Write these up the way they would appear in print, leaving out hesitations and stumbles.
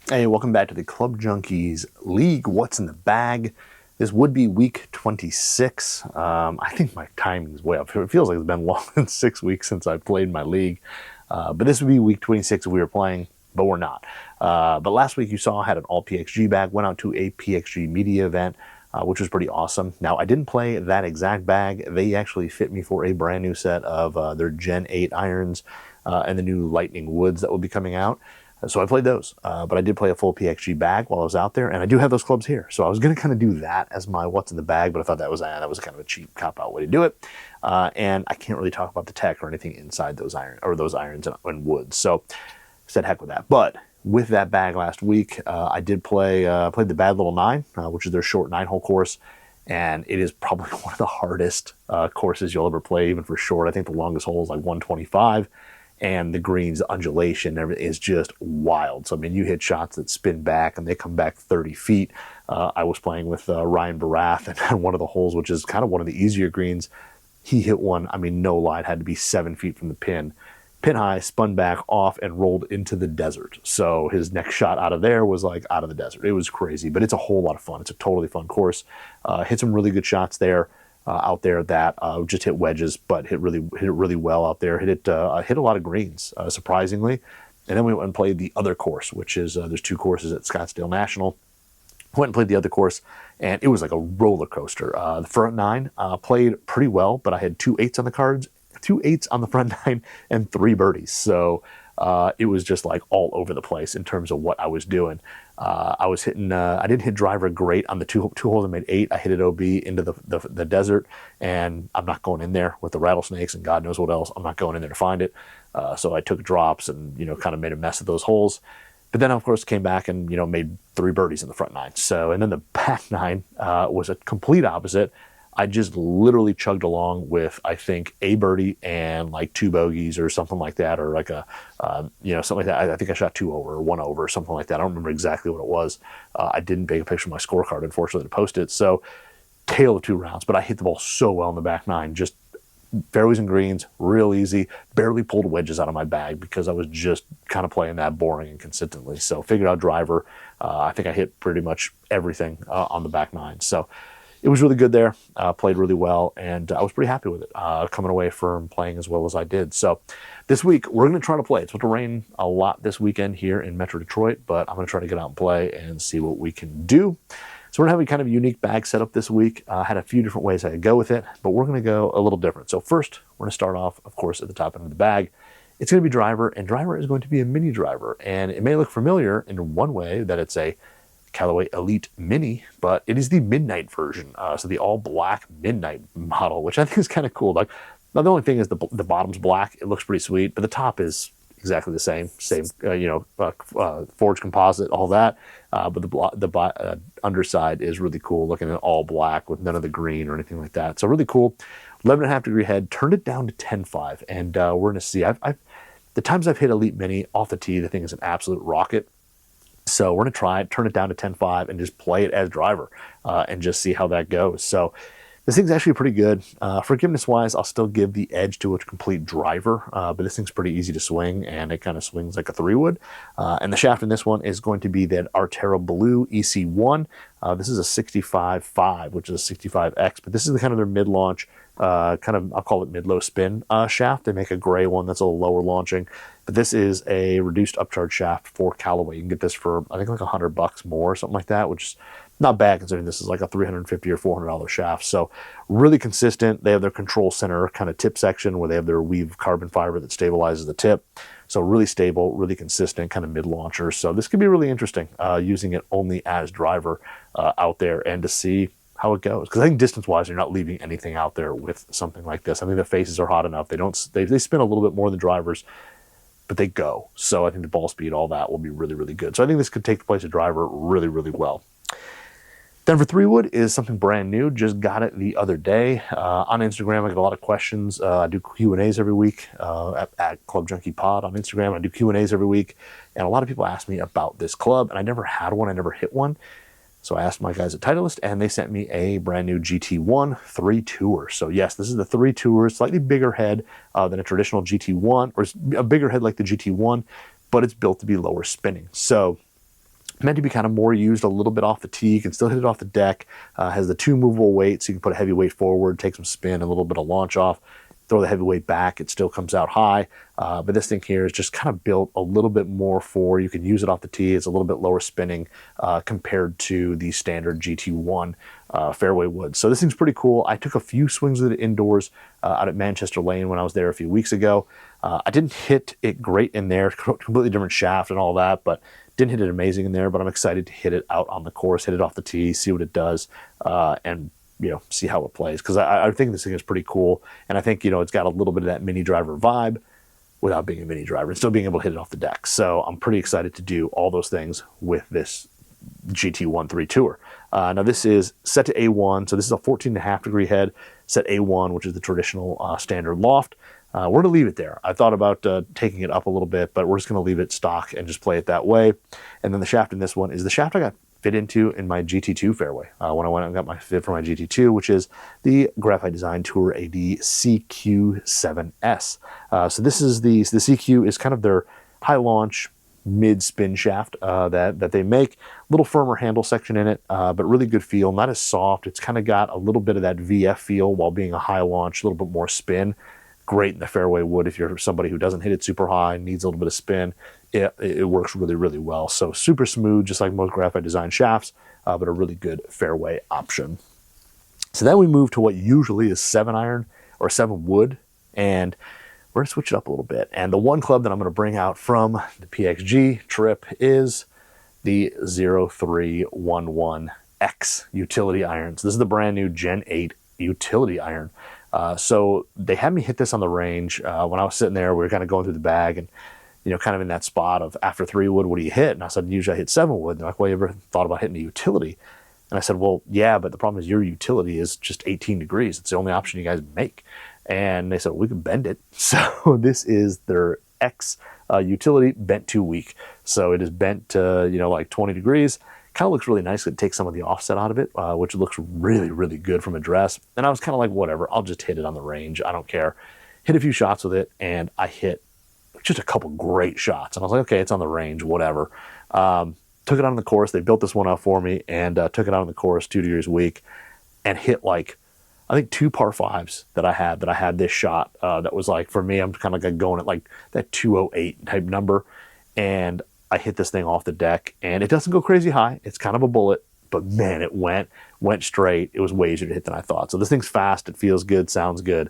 Hey, welcome back to the Club Junkies League. What's in the bag? This would be week 26. I think my timing's way up. It feels like it's been longer than 6 weeks since I played my league. But this would be week 26 if we were playing, but we're not. But last week you saw I had an all PXG bag, went out to a PXG media event, which was pretty awesome. Now, I didn't play that exact bag. They actually fit me for a brand new set of their Gen 8 irons and the new Lightning Woods that will be coming out. So I played those, but I did play a full PXG bag while I was out there, and I do have those clubs here. So I was going to kind of do that as my what's in the bag, but I thought that was kind of a cheap cop-out way to do it. And I can't really talk about the tech or anything inside those irons and woods. So I said heck with that. But with that bag last week, I did played the Bad Little 9, which is their short 9-hole course. And it is probably one of the hardest courses you'll ever play, even for short. I think the longest hole is like 125. And the greens, the undulation, everything is just wild. So, I mean, you hit shots that spin back and they come back 30 feet. I was playing with Ryan Barath, and one of the holes, which is kind of one of the easier greens, he hit one, I mean, no lie, it had to be 7 feet from the pin. Pin high, spun back off, and rolled into the desert. So his next shot out of there was like out of the desert. It was crazy, but it's a whole lot of fun. It's a totally fun course. Hit some really good shots there. Out there that just hit wedges, but hit it really well out there. Hit a lot of greens, surprisingly. And then we went and played the other course, which is there's 2 courses at Scottsdale National. Went and played the other course, and it was like a roller coaster. The front 9 played pretty well, but I had 2 8s on the cards, 2 8s on the front 9, and 3 birdies. So it was just like all over the place in terms of what I was doing. I was hitting, I didn't hit driver great on the two holes I made 8. I hit it OB into the desert, and I'm not going in there with the rattlesnakes and God knows what else. I'm not going in there to find it. So I took drops and, kind of made a mess of those holes. But then, of course, came back and, made 3 birdies in the front 9. So, and then the back 9 was a complete opposite. I just literally chugged along with, I think, a birdie and like 2 bogeys or something like that, or like something like that. I think I shot 2 over or 1 over or something like that. I don't remember exactly what it was. I didn't take a picture of my scorecard, unfortunately, to post it. So, tail of 2 rounds, but I hit the ball so well in the back 9. Just fairways and greens, real easy. Barely pulled wedges out of my bag because I was just kind of playing that boring and consistently. So, figured out driver. I think I hit pretty much everything on the back 9. So, it was really good there, played really well, and I was pretty happy with it, coming away from playing as well as I did. So this week, we're going to try to play. It's supposed to rain a lot this weekend here in Metro Detroit, but I'm going to try to get out and play and see what we can do. So we're going to have a kind of unique bag setup this week. I had a few different ways I could go with it, but we're going to go a little different. So first, we're going to start off, of course, at the top end of the bag. It's going to be driver, and driver is going to be a mini driver. And it may look familiar in one way that it's a Callaway Elyte Mini, but it is the midnight version, so the all-black midnight model, which I think is kind of cool. Like, now the only thing is the bottom's black. It looks pretty sweet, but the top is exactly the same, forged composite, all that. But the underside is really cool, looking at all black with none of the green or anything like that. So really cool. 11.5 degree head, turned it down to 10.5, and we're going to see. The times I've hit Elyte Mini off the tee, the thing is an absolute rocket. So we're going to try it, turn it down to 10.5, and just play it as driver and just see how that goes. So this thing's actually pretty good. Forgiveness-wise, I'll still give the edge to a complete driver, but this thing's pretty easy to swing, and it kind of swings like a 3-wood. And the shaft in this one is going to be that Aretera Blue EC1. This is a 65.5, which is a 65X, but this is kind of their mid-launch, I'll call it mid-low spin shaft. They make a gray one that's a little lower launching, but this is a reduced upcharge shaft for Callaway. You can get this for, I think, like $100 more or something like that, which is not bad considering this is like a $350 or $400 shaft. So really consistent. They have their control center kind of tip section where they have their weave carbon fiber that stabilizes the tip. So really stable, really consistent, kind of mid-launcher. So this could be really interesting, using it only as driver out there and to see how it goes. Because I think distance-wise, you're not leaving anything out there with something like this. I think the faces are hot enough. They spin a little bit more than drivers, but they go. So I think the ball speed, all that will be really, really good. So I think this could take the place of driver really, really well. Denver 3-wood is something brand new. Just got it the other day. On Instagram, I get a lot of questions. I do Q&As every week at Club Junkie Pod on Instagram. I do Q&As every week. And a lot of people ask me about this club, and I never had one. I never hit one. So I asked my guys at Titleist, and they sent me a brand new GT1 3 Tour. So yes, this is the 3 Tour, slightly bigger head than a traditional GT1, or a bigger head like the GT1, but it's built to be lower spinning. So Meant to be kind of more used a little bit off the tee. You can still hit it off the deck. Has the 2 movable weights, so you can put a heavy weight forward, take some spin, a little bit of launch off, throw the heavy weight back. It still comes out high. But this thing here is just kind of built a little bit more for, you can use it off the tee. It's a little bit lower spinning compared to the standard GT1 fairway wood. So this thing's pretty cool. I took a few swings with it indoors out at Manchester Lane when I was there a few weeks ago. I didn't hit it great in there, completely different shaft and all that, but didn't hit it amazing in there. But I'm excited to hit it out on the course, hit it off the tee, see what it does, and see how it plays. Because I think this thing is pretty cool, and I think it's got a little bit of that mini driver vibe without being a mini driver and still being able to hit it off the deck. So I'm pretty excited to do all those things with this GT1 3 Tour. Now this is set to A1, so this is a 14.5 degree head, set A1, which is the traditional standard loft. We're going to leave it there. I thought about taking it up a little bit, but we're just going to leave it stock and just play it that way. And then the shaft in this one is the shaft I got fit into in my GT2 fairway when I went and got my fit for my GT2, which is the Graphite Design Tour AD CQ7S. So this is the CQ is kind of their high launch mid spin shaft that they make. A little firmer handle section in it, but really good feel. Not as soft. It's kind of got a little bit of that VF feel while being a high launch, a little bit more spin. Great in the fairway wood if you're somebody who doesn't hit it super high, needs a little bit of spin. It works really, really well. So super smooth, just like most Graphite Design shafts, but a really good fairway option. So then we move to what usually is 7-iron or 7 wood, and we're going to switch it up a little bit. And the one club that I'm going to bring out from the PXG trip is the 0311X utility irons. This is the brand new Gen 8 utility iron. So they had me hit this on the range. When I was sitting there, we were kind of going through the bag and, kind of in that spot of after 3 wood, what do you hit? And I said, usually I hit 7 wood. And they're like, well, you ever thought about hitting a utility? And I said, well, yeah, but the problem is your utility is just 18 degrees. It's the only option you guys make. And they said, well, we can bend it. So this is their X utility bent 2 week. So it is bent to, like 20 degrees. Kind of looks really nice. It takes some of the offset out of it, which looks really, really good from address. And I was kind of like, whatever, I'll just hit it on the range. I don't care. Hit a few shots with it, and I hit just a couple great shots. And I was like, okay, it's on the range, whatever. Took it out on the course. They built this one out for me, and took it out on the course 2 degrees a week, and hit like, I think 2 par 5s that I had this shot. That was like, for me, I'm kind of like going at like that 208 type number. And I hit this thing off the deck, and it doesn't go crazy high. It's kind of a bullet, but man, it went straight. It was way easier to hit than I thought. So this thing's fast. It feels good, sounds good.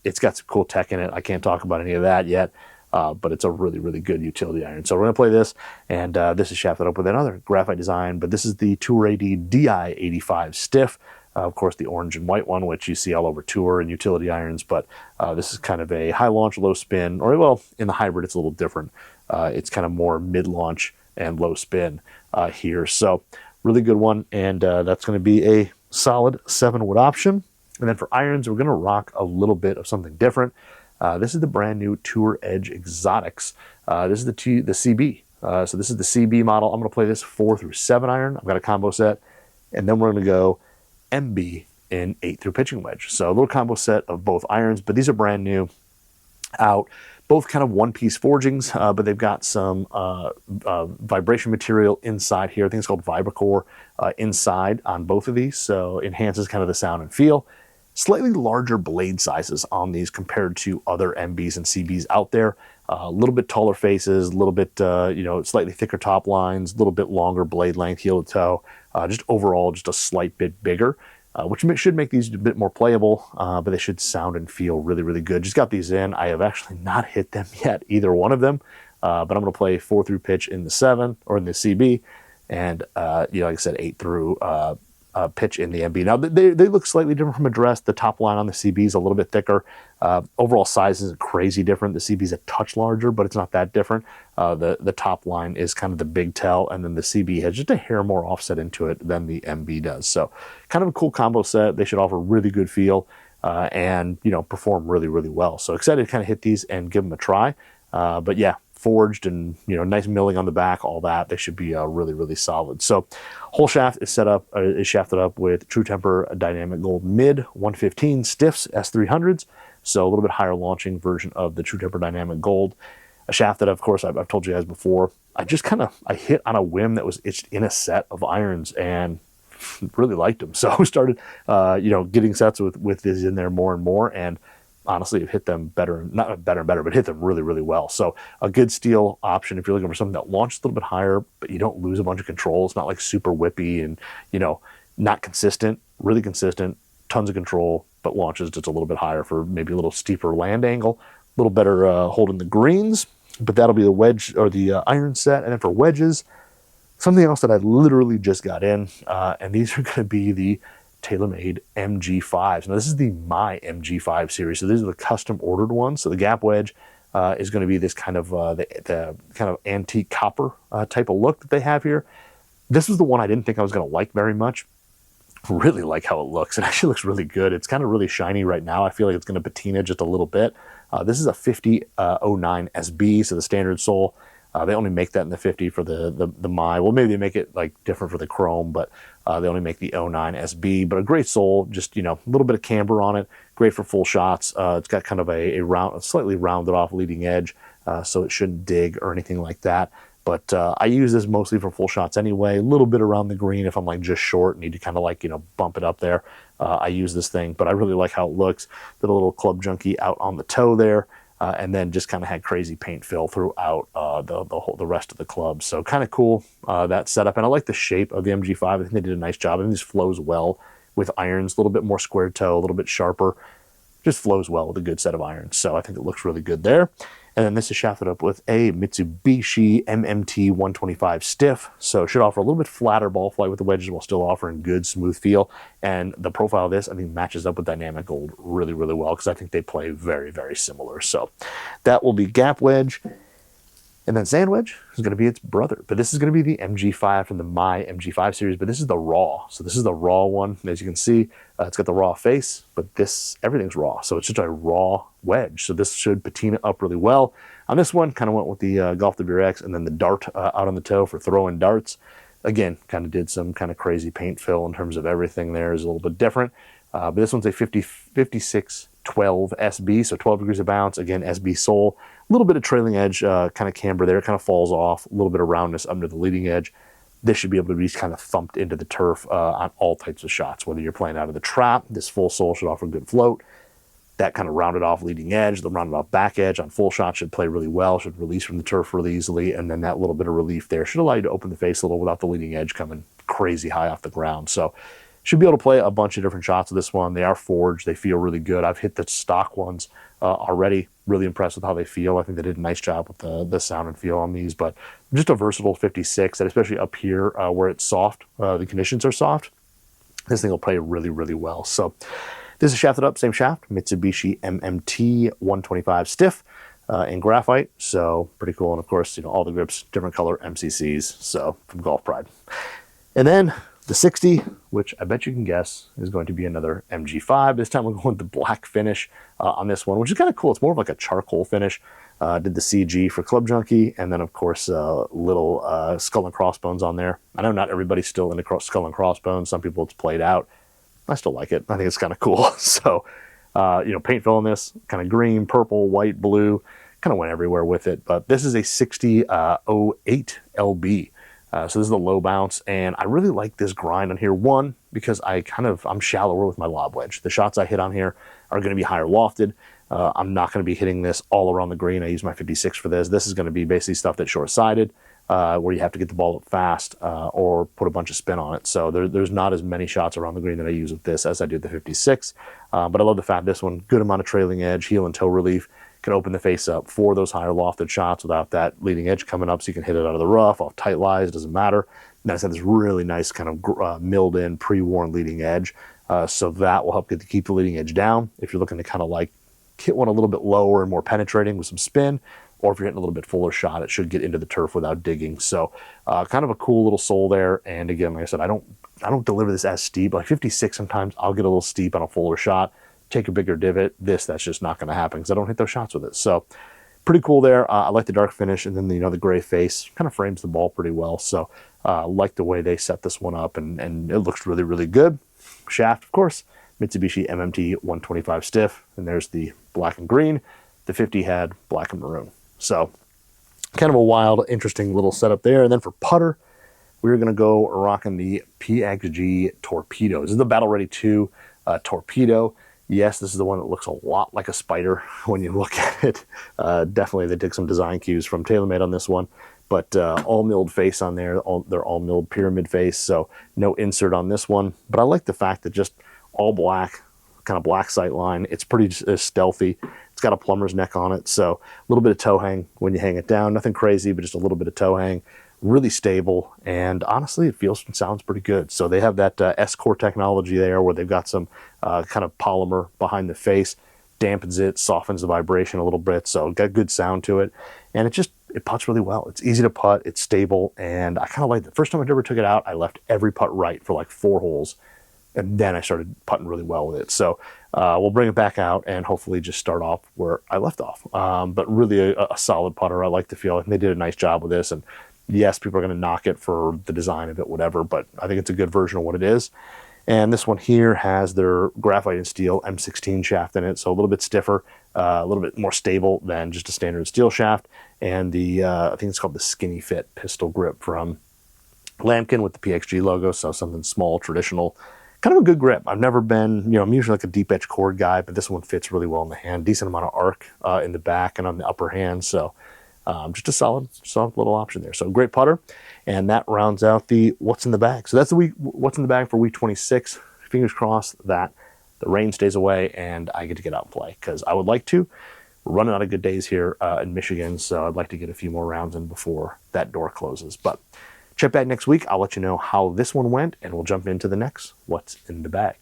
It's got some cool tech in it. I can't talk about any of that yet, but it's a really, really good utility iron. So we're going to play this, and this is shafted up with another Graphite Design, but this is the Tour AD DI85 Stiff. Of course, the orange and white one, which you see all over Tour and utility irons, but this is kind of a high launch, low spin, or well, in the hybrid, it's a little different. It's kind of more mid-launch and low spin here. So really good one, and that's going to be a solid 7 wood option. And then for irons, we're going to rock a little bit of something different. This is the brand new Tour Edge Exotics. This is the CB. So this is the CB model. I'm going to play this 4 through 7 iron. I've got a combo set, and then we're going to go MB in 8 through pitching wedge. So a little combo set of both irons, but these are brand new out. Both kind of one-piece forgings, but they've got some vibration material inside here. I think it's called Vibracore inside on both of these, so enhances kind of the sound and feel. Slightly larger blade sizes on these compared to other MBs and CBs out there. A little bit taller faces, a little bit, slightly thicker top lines, a little bit longer blade length, heel to toe. Just overall, just a slight bit bigger. Which should make these a bit more playable, but they should sound and feel really, really good. Just got these in. I have actually not hit them yet, either one of them, but I'm going to play 4 through pitch in the 7 or in the CB, and like I said, 8 through pitch in the MB. Now they look slightly different from address. The top line on the CB is a little bit thicker. Overall size isn't crazy different. The CB is a touch larger, but it's not that different. The top line is kind of the big tell, and then the CB has just a hair more offset into it than the MB does. So kind of a cool combo set. They should offer really good feel and perform really, really well. So excited to kind of hit these and give them a try. But yeah, forged and nice milling on the back, all that. They should be really, really solid. So whole shaft is shafted up with True Temper Dynamic Gold Mid 115 Stiffs S300s. So a little bit higher launching version of the True Temper Dynamic Gold. A shaft that, of course, I've told you guys before, I hit on a whim that was itched in a set of irons and really liked them. So I started, getting sets with this in there more and more, and honestly, have hit them better, not better and better, but hit them really, really well. So a good steel option if you're looking for something that launches a little bit higher, but you don't lose a bunch of control. It's not like super whippy and, not consistent, really consistent, tons of control, but launches just a little bit higher for maybe a little steeper land angle, a little better holding the greens. But that'll be the wedge or the iron set. And then for wedges, something else that I literally just got in, and these are going to be the TaylorMade MG5s. Now this is the My MG5 series, so these are the custom ordered ones. So the gap wedge is going to be this kind of the kind of antique copper type of look that they have here. This was the one I didn't think I was going to like very much. Really like how it looks. It actually looks really good. It's kind of really shiny right now. I feel like it's going to patina just a little bit. This is a 5009 SB, so the standard sole. They only make that in the 50 for the My. Well, maybe they make it like different for the chrome, but they only make the 09 SB. But a great sole, just a little bit of camber on it. Great for full shots. It's got kind of a slightly rounded off leading edge, so it shouldn't dig or anything like that. But I use this mostly for full shots anyway. A little bit around the green if I'm like just short, need to kind of bump it up there. I use this thing, but I really like how it looks. Did a little Club Junkie out on the toe there, and then just kind of had crazy paint fill throughout the rest of the club. So kind of cool, that setup. And I like the shape of the MG5. I think they did a nice job. I think this flows well with irons, a little bit more square toe, a little bit sharper. Just flows well with a good set of irons. So I think it looks really good there. And then this is shafted up with a Mitsubishi MMT 125 stiff. So it should offer a little bit flatter ball flight with the wedges while still offering good smooth feel. And the profile of this, I think, matches up with Dynamic Gold really, really well because I think they play very, very similar. So that will be gap wedge. And then sand wedge is going to be its brother. But this is going to be the MG5 from the My MG5 series, but this is the raw. So this is the raw one. As you can see, it's got the raw face, but everything's raw. So it's just a raw wedge. So this should patina up really well. On this one, kind of went with the Golf WRX and then the dart out on the toe for throwing darts. Again, kind of did some kind of crazy paint fill in terms of everything there is a little bit different. But this one's a 5612 SB, so 12 degrees of bounce. Again, SB sole. A little bit of trailing edge kind of camber there. It kind of falls off. A little bit of roundness under the leading edge. This should be able to be kind of thumped into the turf on all types of shots. Whether you're playing out of the trap, this full sole should offer good float. That kind of rounded off leading edge, the rounded off back edge on full shot should play really well, should release from the turf really easily, and then that little bit of relief there should allow you to open the face a little without the leading edge coming crazy high off the ground. So should be able to play a bunch of different shots with this one. They are forged. They feel really good. I've hit the stock ones already. Really impressed with how they feel. I think they did a nice job with the sound and feel on these, but just a versatile 56 that, especially up here where it's soft, the conditions are soft, this thing will play really, really well. So this is shafted up, same shaft, Mitsubishi MMT 125 stiff in graphite. So pretty cool. And of course, all the grips, different color MCCs. So from Golf Pride. And then the 60, which I bet you can guess is going to be another MG5. This time we're going with the black finish on this one, which is kind of cool. It's more of like a charcoal finish. Did the CG for Club Junkie, and then of course little skull and crossbones on there. I know not everybody's still into skull and crossbones. Some people it's played out. I still like it. I think it's kind of cool. So, paint fill on this, kind of green, purple, white, blue, kind of went everywhere with it. But this is a 6008 LB. So this is a low bounce, and I really like this grind on here. One, because I'm shallower with my lob wedge. The shots I hit on here are going to be higher lofted. I'm not going to be hitting this all around the green. I use my 56 for this. This is going to be basically stuff that's short-sided, where you have to get the ball up fast or put a bunch of spin on it. So there's not as many shots around the green that I use with this as I do the 56. But I love the fact this one, good amount of trailing edge, heel and toe relief, can open the face up for those higher lofted shots without that leading edge coming up, so you can hit it out of the rough, off tight lies, doesn't matter. And then it's got this really nice kind of milled in, pre-worn leading edge. So that will help keep the leading edge down. If you're looking to kind of like hit one a little bit lower and more penetrating with some spin, or if you're hitting a little bit fuller shot, it should get into the turf without digging. So kind of a cool little sole there. And again, like I said, I don't deliver this as steep. Like 56, sometimes I'll get a little steep on a fuller shot, take a bigger divot. That's just not going to happen because I don't hit those shots with it. So pretty cool there. I like the dark finish, and then the gray face kind of frames the ball pretty well. So like the way they set this one up, and it looks really, really good. Shaft, of course, Mitsubishi MMT 125 stiff, and there's the black and green. The 50 had black and maroon. So Kind of a wild, interesting little setup there. And then for putter, we're going to go rocking the PXG Torpedo. This is the Battle Ready 2 Torpedo. Yes, this is the one that looks a lot like a spider when you look at it. Definitely, they took some design cues from TaylorMade on this one. But all milled face on there. They're all milled pyramid face, so no insert on this one. But I like the fact that just all black, kind of black sight line. It's pretty stealthy. It's got a plumber's neck on it, so a little bit of toe hang when you hang it down. Nothing crazy, but just a little bit of toe hang. Really stable, and honestly, it feels and sounds pretty good. So they have that S-Core technology there, where they've got some kind of polymer behind the face, dampens it, softens the vibration a little bit, so got good sound to it, and it putts really well. It's easy to putt, it's stable, and I kind of like it. The first time I ever took it out, I left every putt right for like 4 holes, and then I started putting really well with it. So we'll bring it back out and hopefully just start off where I left off. But really a solid putter. I like to feel like they did a nice job with this, and yes, people are going to knock it for the design of it, whatever, but I think it's a good version of what it is. And this one here has their graphite and steel M16 shaft in it, so a little bit stiffer, a little bit more stable than just a standard steel shaft. And the I think it's called the Skinny Fit pistol grip from Lambkin with the PXG logo, so something small, traditional, kind of a good grip. I've never been, I'm usually like a deep edge cord guy, but this one fits really well in the hand. Decent amount of arc in the back and on the upper hand, so just a solid little option there. So great putter, and that rounds out the what's in the bag. So that's the what's in the bag for week 26. Fingers crossed that the rain stays away and I get to get out and play, because I would like to. We're running out of good days here in Michigan, so I'd like to get a few more rounds in before that door closes. But check back next week. I'll let you know how this one went, and we'll jump into the next what's in the bag.